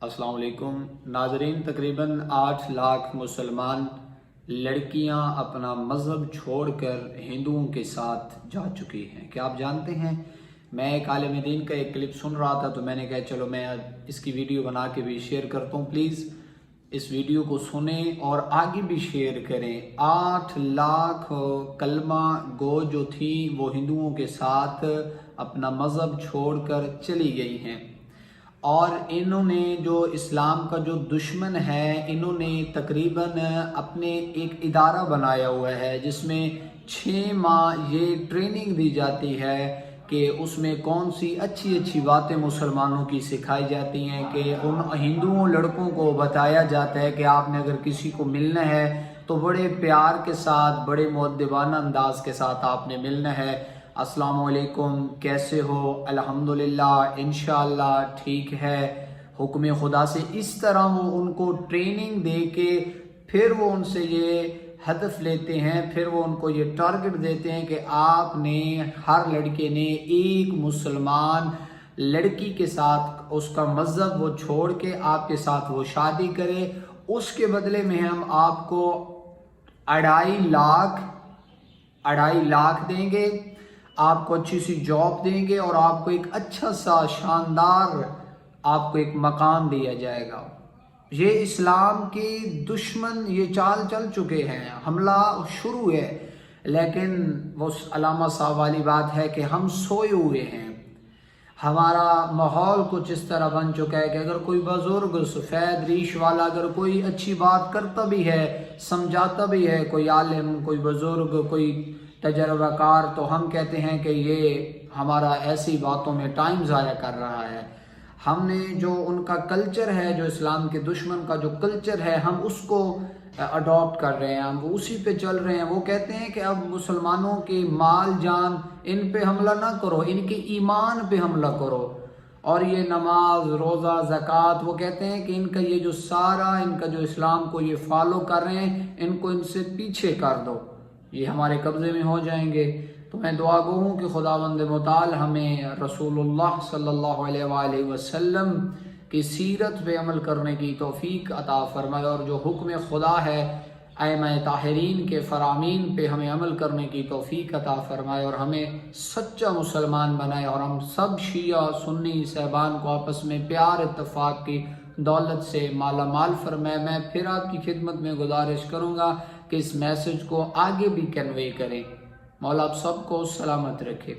अस्सलाम वालेकुम नाजरीन। तकरीबन 8 लाख मुसलमान लड़कियां अपना मज़हब छोड़कर हिंदुओं के साथ जा चुकी हैं। क्या आप जानते हैं, मैं एक आलिम दीन का एक क्लिप सुन रहा था तो मैंने कहा चलो मैं इसकी वीडियो बना के भी शेयर करता हूँ। प्लीज़ इस वीडियो को सुने और आगे भी शेयर करें। 8 लाख कलमा गो जो थी वो हिंदुओं के साथ अपना मज़हब छोड़कर चली गई हैं और इन्होंने जो इस्लाम का जो दुश्मन है, इन्होंने तकरीबन अपने एक इदारा बनाया हुआ है जिसमें 6 माह ये ट्रेनिंग दी जाती है कि उसमें कौन सी अच्छी अच्छी बातें मुसलमानों की सिखाई जाती हैं कि उन हिंदुओं लड़कों को बताया जाता है कि आपने अगर किसी को मिलना है तो बड़े प्यार के साथ, बड़े मुअद्दिबाना अंदाज के साथ आपने मिलना है। अस्सलाम वालेकुम, कैसे हो? अल्हम्दुलिल्लाह, इंशाअल्लाह ठीक है, हुक्म खुदा से। इस तरह वो उनको ट्रेनिंग दे के फिर वो उनसे ये हदफ लेते हैं, फिर वो उनको ये टारगेट देते हैं कि आपने, हर लड़के ने एक मुसलमान लड़की के साथ उसका मज़हब वो छोड़ के आपके साथ वो शादी करे, उसके बदले में हम आपको 2.5 लाख देंगे, आपको अच्छी सी जॉब देंगे और आपको एक अच्छा सा शानदार आपको एक मकान दिया जाएगा। ये इस्लाम के दुश्मन ये चाल चल चुके हैं, हमला शुरू है, लेकिन वो अलामा साहब वाली बात है कि हम सोए हुए हैं। हमारा माहौल कुछ इस तरह बन चुका है कि अगर कोई बुजुर्ग सफ़ेद रीश वाला अगर कोई अच्छी बात करता भी है, समझाता भी है, कोई आलिम, कोई बुजुर्ग, कोई तजर्बाकार, तो हम कहते हैं कि ये हमारा ऐसी बातों में टाइम ज़ाया कर रहा है। हमने जो उनका कल्चर है, जो इस्लाम के दुश्मन का जो कल्चर है, हम उसको अडॉप्ट कर रहे हैं, हम उसी पे चल रहे हैं। वो कहते हैं कि अब मुसलमानों के माल जान इन पे हमला ना करो, इनके ईमान पे हमला करो। और ये नमाज, रोज़ा, ज़कात, वो कहते हैं कि इनका ये जो सारा इनका जो इस्लाम को ये फॉलो कर रहे हैं, इनको इनसे पीछे कर दो, ये हमारे कब्ज़े में हो जाएंगे। तो मैं दुआ गो हूँ कि खुदावंद मुताल हमें रसूलुल्लाह सल्लल्लाहु अलैहि वसल्लम की सीरत पे अमल करने की तौफीक अता फरमाए और जो हुक्म खुदा है अइम्मा ताहिरीन के फरामीन पे हमें अमल करने की तौफीक अता फरमाए और हमें सच्चा मुसलमान बनाए और हम सब शिया सुन्नी सहबान को आपस में प्यार इत्तफाक की दौलत से माला माल फरमाए। मैं फिर आपकी खिदमत में गुजारिश करूँगा कि इस मैसेज को आगे भी कन्वे करें। मौला आप सबको सलामत रखे।